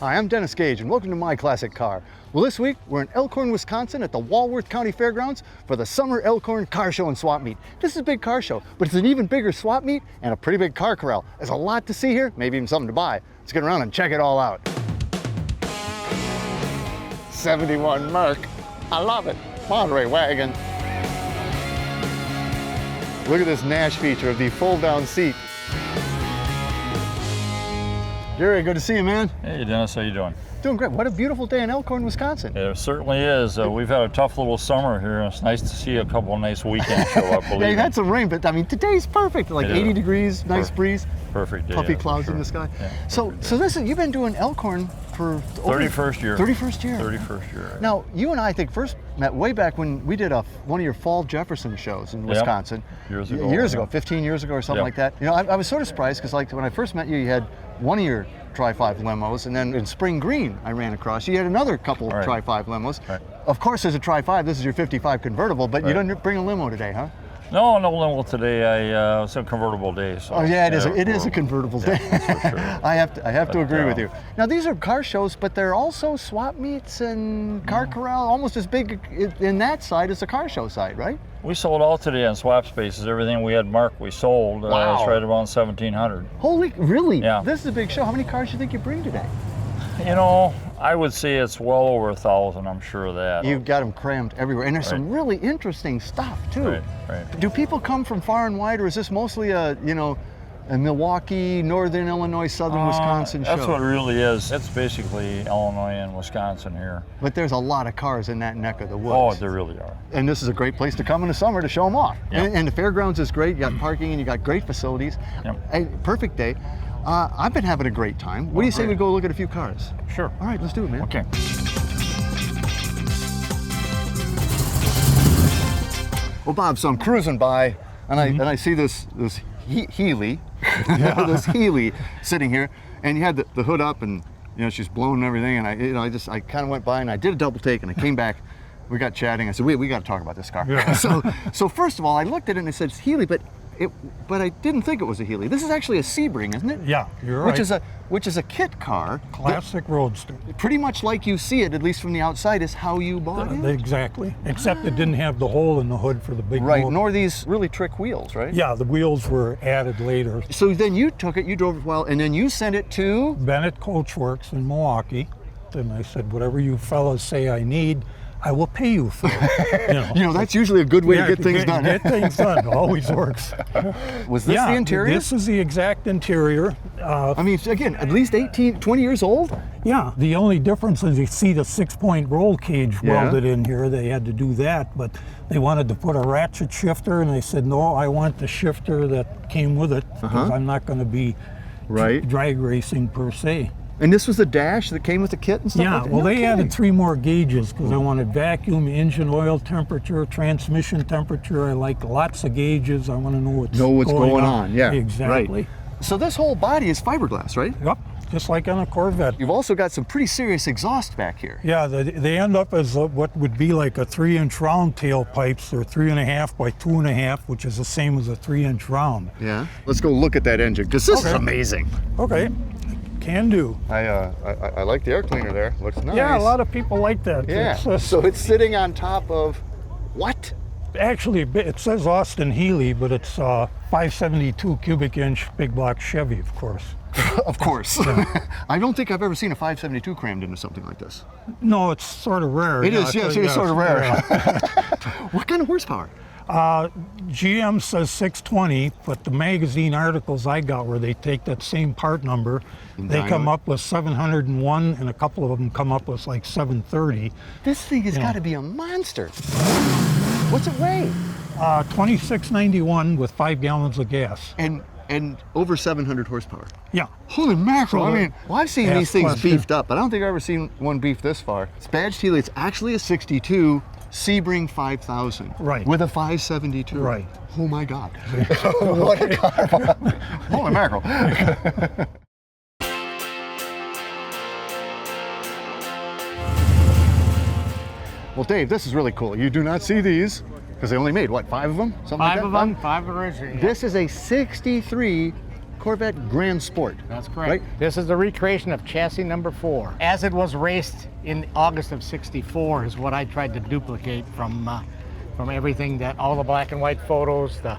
Hi, I'm Dennis Gage, and welcome to My Classic Car. Well, this week, we're in Elkhorn, Wisconsin at the Walworth County Fairgrounds for the Summer Elkhorn Car Show and Swap Meet. This is a big car show, but it's an even bigger swap meet and a pretty big car corral. There's a lot to see here, maybe even something to buy. Let's get around and check it all out. 71 Merc. I love it. Monterey wagon. Look at this Nash feature of the fold-down seat. Gary, good to see you, man. Hey, Dennis, how you doing? Doing great. What a beautiful day in Elkhorn, Wisconsin. It certainly is. We've had a tough little summer here. It's nice to see a couple of nice weekends show up. Yeah, you had some rain, but I mean, today's perfect. Like 80 degrees, nice breeze. Perfect day. Puffy clouds in the sky. Yeah, so listen, you've been doing Elkhorn for 31st year. 31st year. 31st year. Now, you and I think first met way back when we did one of your fall Jefferson shows in Wisconsin. Years ago. 15 years ago or something like that. You know, I was sort of surprised because like when I first met you, you had one of your Tri-5 limos, and then in Spring Green I ran across you had another couple of Tri-5 limos. Right. Of course there's a Tri-5, this is your 55 convertible, but you didn't bring a limo today, huh? No limo today. It's a convertible day. So it is a convertible day. That's for sure. I have to agree with you. Now these are car shows, but they're also swap meets and car corral, almost as big in that side as the car show side, right? We sold all today on swap spaces. Everything we had marked, we sold. Wow. It's right around 1,700. Holy, really? Yeah. This is a big show. How many cars do you think you bring today? You know, I would say it's well over 1,000. I'm sure of that. You've got them crammed everywhere, and there's some really interesting stuff too. Right. Do people come from far and wide, or is this mostly a Milwaukee, Northern Illinois, Southern Wisconsin show? That's what it really is. It's basically Illinois and Wisconsin here. But there's a lot of cars in that neck of the woods. Oh, there really are. And this is a great place to come in the summer to show them off. Yep. And the fairgrounds is great. You got parking and you got great facilities. Yep. A perfect day. I've been having a great time. What do you say we go look at a few cars? Sure. All right, let's do it, man. Okay. Well, Bob, so I'm cruising by, and I see this Healy, this Healy sitting here, and you had the hood up, and she's blown and everything, and I kind of went by and I did a double take, and I came back. We got chatting. I said, we got to talk about this car. Yeah. So first of all, I looked at it and it said it's Healy, but I didn't think it was a Healy. This is actually a Sebring, isn't it? Yeah, you're right. Which is a kit car. Classic roadster. Pretty much like you see it, at least from the outside, is how you bought it. Exactly. Except it didn't have the hole in the hood for the big motor. Nor these really trick wheels, right? Yeah, the wheels were added later. So then you took it, you drove it well, and then you sent it to? Bennett Coachworks in Milwaukee. And I said, whatever you fellas say I need, I will pay you for it. That's usually a good way to get things done. Get things done. Always works. Was this the interior? This is the exact interior. I mean, again, at least 20 years old? Yeah. The only difference is you see the 6-point roll cage welded in here. They had to do that, but they wanted to put a ratchet shifter, and I said, no, I want the shifter that came with it, because I'm not going to be drag racing per se. And this was the dash that came with the kit and stuff? Yeah, like that? well, they added 3 more gauges because I wanted vacuum, engine oil temperature, transmission temperature. I like lots of gauges. I want to know what's going on. Yeah, exactly. Right. So this whole body is fiberglass, right? Yep, just like on a Corvette. You've also got some pretty serious exhaust back here. Yeah, they end up as what would be like a 3-inch round tailpipes. They're 3.5 by 2.5, which is the same as a 3-inch round. Yeah. Let's go look at that engine, because this is amazing. Okay. Can do. I like the air cleaner there. Looks nice. Yeah, a lot of people like that. Yeah. So it's sitting on top of what? Actually, it says Austin-Healey, but it's 572 cubic inch big block Chevy, of course. Of course. Yeah. I don't think I've ever seen a 572 crammed into something like this. No, it's sort of rare. It is, yes, it's sort of rare. What kind of horsepower? GM says 620, but the magazine articles I got where they take that same part number, they come up with 701, and a couple of them come up with like 730. This thing has got to be a monster. What's it weigh? 2691 with 5 gallons of gas. And over 700 horsepower. Yeah. Holy mackerel! So I mean, I've seen these things beefed up, but I don't think I've ever seen one beefed this far. It's badged Healy. It's actually a 62 Sebring 5000. Right. With a 572. Right. Oh my God. What a car. Holy mackerel. Well, Dave, this is really cool. You do not see these, because they only made, what, 5 of them? Something like that? 5 of them, 5 originally. This is a 63 Corvette Grand Sport. That's correct. Right? This is the recreation of chassis number 4. As it was raced in August of '64 is what I tried to duplicate from everything, that all the black and white photos, the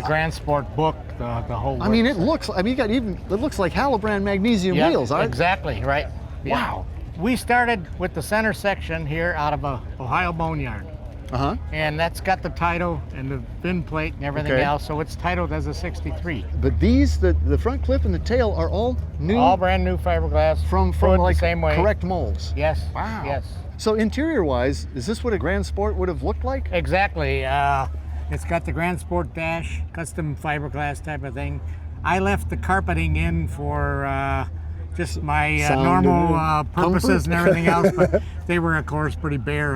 Grand Sport book, the whole. I mean, it looks. I mean, it looks like Halobrand magnesium wheels. Exactly right. Yeah. Wow. We started with the center section here out of a Ohio boneyard. And that's got the title and the VIN plate and everything else, so it's titled as a '63. But these, the front clip and the tail are all new. All brand new fiberglass. From like the same way. correct molds. Yes. Wow. Yes. So interior-wise, is this what a Grand Sport would have looked like? Exactly. It's got the Grand Sport dash, custom fiberglass type of thing. I left the carpeting in for just my normal purposes and everything else, but they were, of course, pretty bare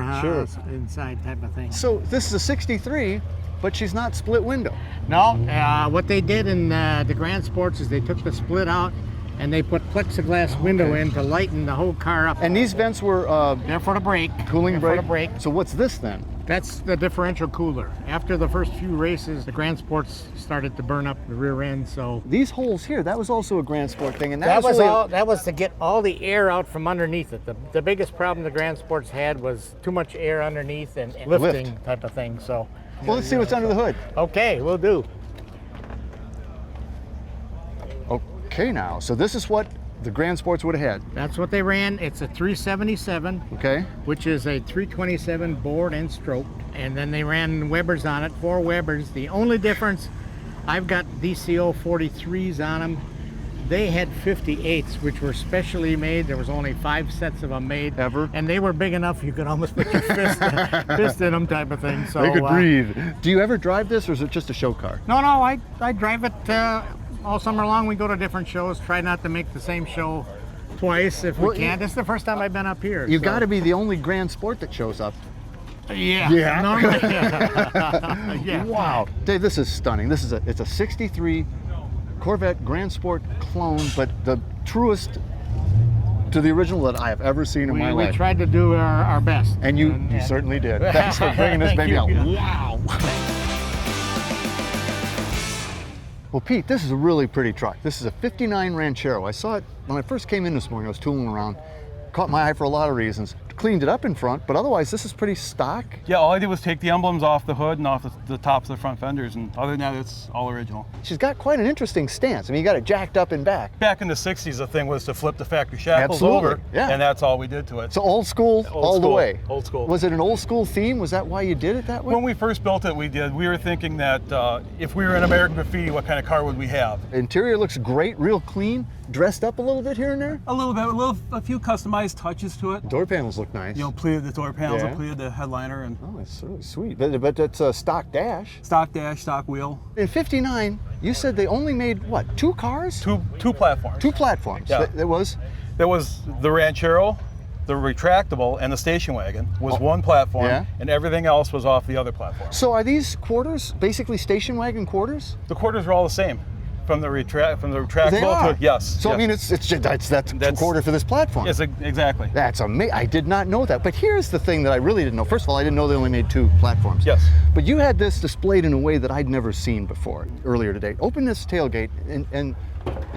inside type of thing. So this is a '63, but she's not split window. No, what they did in the Grand Sports is they took the split out and they put plexiglass window in to lighten the whole car up. And these vents were they're for the brake. Cooling They're brake. for the brake. So what's this then? That's the differential cooler. After the first few races, the Grand Sports started to burn up the rear end, so. These holes here, that was also a Grand Sport thing, and That was really that was to get all the air out from underneath it. The biggest problem the Grand Sports had was too much air underneath and lifting type of thing. So. Well, let's see what's under the hood. Okay, we'll do. Okay, now, so this is what the Grand Sports would have had. That's what they ran. It's a 377, Okay. which is a 327 bored and stroked. And then they ran Webers on it, 4 Webers. The only difference, I've got DCO 43s on them. They had 58s, which were specially made. There was only 5 sets of them made. Ever? And they were big enough you could almost put your fist in them type of thing. So They could breathe. Do you ever drive this, or is it just a show car? No, I drive it all summer long. We go to different shows, try not to make the same show twice if we can. This is the first time I've been up here. You got to be the only Grand Sport that shows up. Yeah. Yeah. Normally, yeah. Wow. Dave, this is stunning. It's a '63 Corvette Grand Sport clone, but the truest to the original that I have ever seen in my life. We tried to do our best. And you certainly did. Thanks for bringing this baby out. Wow. Well, Pete, this is a really pretty truck. This is a '59 Ranchero. I saw it when I first came in this morning. I was tooling around. Caught my eye for a lot of reasons. Cleaned it up in front, but otherwise this is pretty stock. Yeah, all I did was take the emblems off the hood and off the tops of the front fenders, and other than that, it's all original. She's got quite an interesting stance. I mean, you got it jacked up in back. Back in the 60s, the thing was to flip the factory shackles Absolutely, over, yeah. and that's all we did to it. So old school all the school, way. Old school. Was it an old school theme? Was that why you did it that way? When we first built it, we were thinking that if we were in American Graffiti, what kind of car would we have? Interior looks great, real clean. Dressed up a little bit here and there. A little bit, a few customized touches to it. Door panels look nice. You know, pleated the door panels, Yeah. pleated the headliner, and Oh, it's really sweet. But it's a stock dash. stock dash, stock wheel. In '59, you said they only made what? 2 cars? Two platforms. 2 platforms. Yeah. That was. There was the Ranchero, the retractable, and the station wagon was one platform, Yeah. and everything else was off the other platform. So are these quarters basically station wagon quarters? The quarters are all the same, from the retractable They are. to yes. So yes. I mean, that's a quarter for this platform. Yes, exactly. That's amazing. I did not know that. But here's the thing that I really didn't know. First of all, I didn't know they only made 2 platforms. Yes. But you had this displayed in a way that I'd never seen before earlier today. Open this tailgate and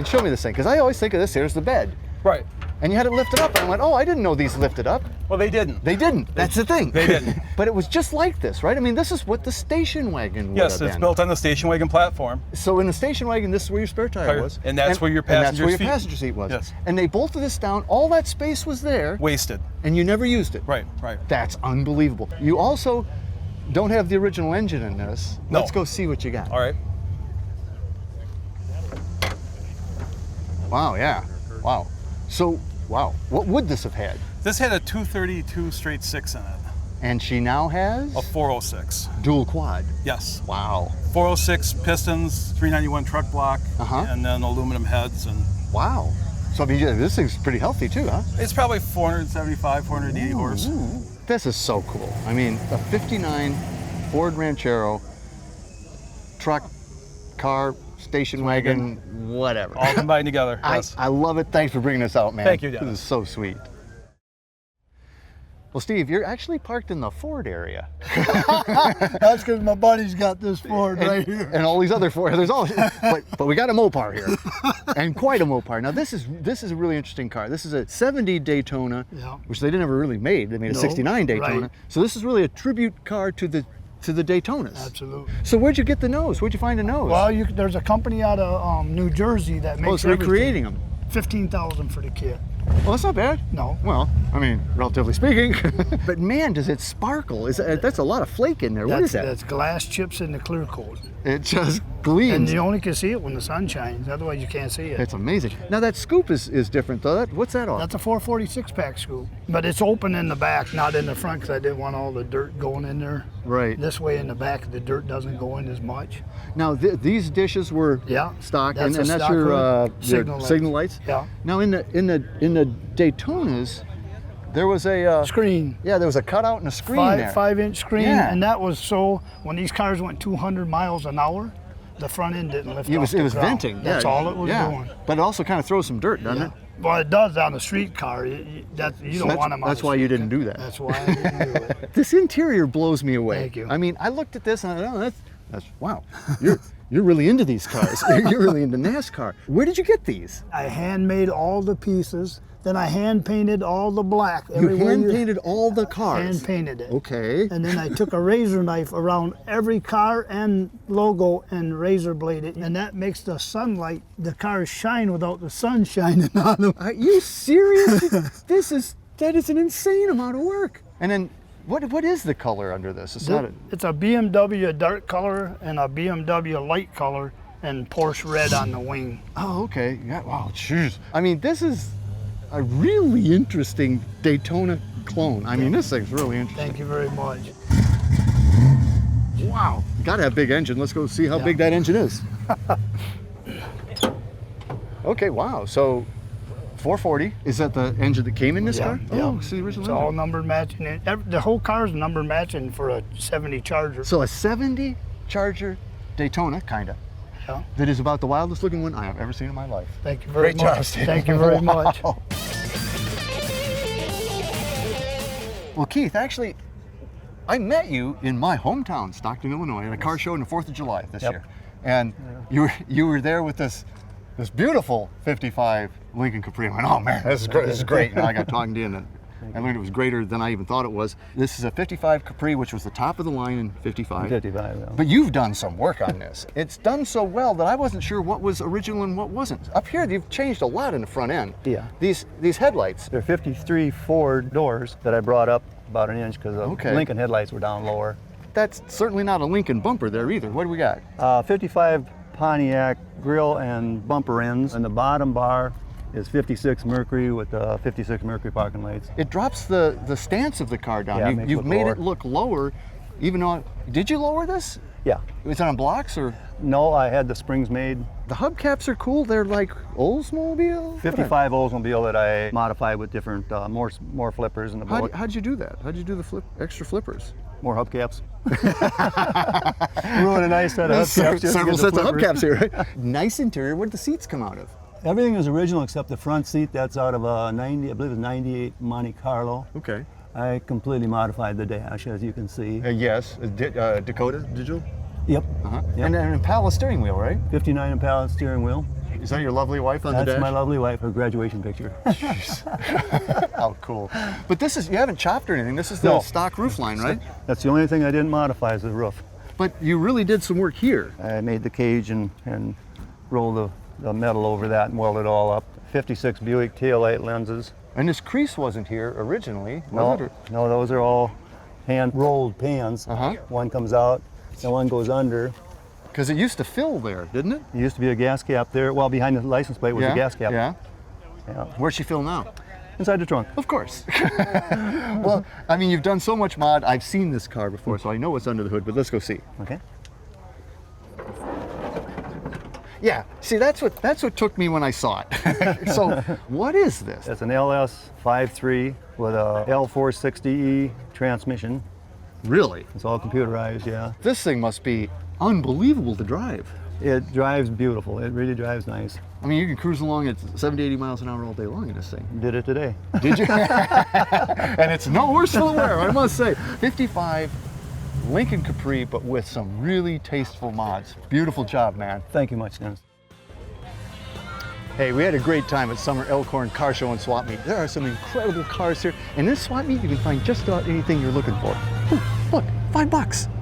show me this thing, because I always think of this here as the bed. Right. And you had it lifted up, and I went, oh, I didn't know these lifted up. Well, they didn't. They didn't. That's the thing. They didn't. But it was just like this, right? I mean, this is what the station wagon would Yes, have it's been. built on the station wagon platform. So in the station wagon, this is where your spare tire was. And that's where your And that's passenger where your seat- passenger seat was. Yes. And they bolted this down. All that space was there, Wasted. and you never used it. Right, right. That's unbelievable. You also don't have the original engine in this. No. Let's go see what you got. All right. Wow, yeah. Wow. So, wow. What would this have had? This had a 232 straight 6 in it. And she now has A 406. dual quad. Yes. Wow. 406 pistons, 391 truck block, Uh-huh. and then aluminum heads, and Wow. So I mean, yeah, this thing's pretty healthy too, huh? it's probably 475, 480 horse. This is so cool. I mean, a '59 Ford Ranchero truck, car, station wagon, whatever. All combined together. Yes. I love it. Thanks for bringing this out, man. Thank you, This Dennis. is so sweet. Well, Steve, you're actually parked in the Ford area. That's because my buddy's got this Ford right here. And all these other Ford, there's all, but we got a Mopar here, and quite a Mopar. Now this is a really interesting car. This is a 70 Daytona, Yeah. which they never really made. They made a No, 69 Daytona. right. So this is really a tribute car to the Daytonas. Absolutely. So where'd you get the nose? Where'd you find the nose? Well, there's a company out of New Jersey that makes it's recreating them. 15,000 for the kit. Well, that's not bad. No. Well, I mean, relatively speaking. But man, does it sparkle? That's a lot of flake in there. What is that? That's glass chips in the clear coat. It just gleams. And you only can see it when the sun shines. Otherwise, you can't see it. It's amazing. Now that scoop is different though. What's that on? That's a 446 pack scoop. But it's open in the back, not in the front, because I didn't want all the dirt going in there. Right. This way in the back, the dirt doesn't go in as much. Now these dishes were Yeah. stock, That's and a that's stock your hood. signal lights. Yeah. Now in the Daytonas, there was a Screen. Yeah, there was a cutout and a screen there. 5-inch screen, Yeah. and that was so when these cars went 200 miles an hour, the front end didn't lift It off was the ground. venting. That's yeah. all it was doing. But it also kind of throws some dirt, doesn't it? Well, it does on a street car. You don't want them on That's the why you street. didn't do that. That's why I didn't do it. This interior blows me away. Thank you. I mean, I looked at this and I thought, oh, that's wow. You're really into these cars. You're really into NASCAR. Where did you get these? I handmade all the pieces. Then I hand painted all the black. You hand painted all the cars. Hand painted it. Okay. And then I took a razor knife around every car and logo and razor bladed, and that makes the sunlight, the cars shine without the sun shining on them. Are you serious? That is an insane amount of work. And then what is the color under this? It's not It's a BMW dark color and a BMW light color and Porsche red on the wing. Oh, okay. Yeah. Wow. Jeez. I mean, this is a really interesting Daytona clone. I mean, this thing's really interesting. Thank you very much. Wow. Gotta have big engine. Let's go see how big that engine is. Okay. Wow. So 440. Is that the engine that came in this car? Yeah. Oh, it's the original It's engine. all number matching. The whole car is number matching for a 70 Charger. So a 70 Charger Daytona, kinda. Yeah. That is about the wildest looking one I have ever seen in my life. Thank you very Great job, much. Steve. Thank you very much. Wow. Well, Keith, actually, I met you in my hometown, Stockton, Illinois, at a car show on the 4th of July this year. And you were there with this beautiful 55 Lincoln Capri. I went, oh man, this is great. This is great. And I got talking to you, and I learned it was greater than I even thought it was. This is a 55 Capri, which was the top of the line in 55. 55, yeah. But you've done some work on this. It's done so well that I wasn't sure what was original and what wasn't. Up here, you've changed a lot in the front end. Yeah. These headlights. They're 53 Ford doors that I brought up about an inch because the Okay. Lincoln headlights were down lower. That's certainly not a Lincoln bumper there either. What do we got? 55 Pontiac grill and bumper ends, and the bottom bar is 56 Mercury with 56 Mercury parking lights. It drops the stance of the car down. Yeah, it makes it You've look made lower. it look lower, even though. Did you lower this? Yeah. Was it on blocks or? No, I had the springs made. The hubcaps are cool. They're like Oldsmobile. 55 Oldsmobile that I modified with different more flippers in the boat. How'd you do that? How'd you do the extra flippers? More hubcaps. Ruin a nice set of hubcaps. just to Several get the sets of flippers. hubcaps here, right? Nice interior. Where did the seats come out of? Everything is original except the front seat. That's out of a 90, I believe it's 98 Monte Carlo. Okay. I completely modified the dash, as you can see. Yes. Dakota digital. Yep. Uh-huh. Yep. And an Impala steering wheel, right? 59 Impala steering wheel. Is that your lovely wife on the That's dash? my lovely wife, her graduation picture. How cool. But this is, you haven't chopped or anything. This is the No. stock roof line, right? That's the only thing I didn't modify is the roof. But you really did some work here. I made the cage and rolled the metal over that and welded it all up. 56 Buick taillight lenses. And this crease wasn't here originally, was No, it? Or- no, those are all hand rolled pans. Uh-huh. One comes out, and one goes under. Because it used to fill there, didn't it? There used to be a gas cap there. Well, behind the license plate was a gas cap. Yeah. Yeah. Where's she fill now? Inside the trunk. Of course. Well, I mean, you've done so much mod. I've seen this car before, so I know what's under the hood, but let's go see. Okay. Yeah, see, that's what took me when I saw it. So, what is this? It's an LS 5.3 with a L460E transmission. Really? It's all computerized, yeah. This thing must be unbelievable to drive. It drives beautiful. It really drives nice. I mean, you can cruise along at 70, 80 miles an hour all day long in this thing. Did it today. Did you? And it's no worse for the wear, I must say. 55 Lincoln Capri, but with some really tasteful mods. Beautiful job, man. Thank you much, Dennis. Hey, we had a great time at Summer Elkhorn Car Show and Swap Meet. There are some incredible cars here. And this swap meet, you can find just about anything you're looking for. Ooh, look, $5.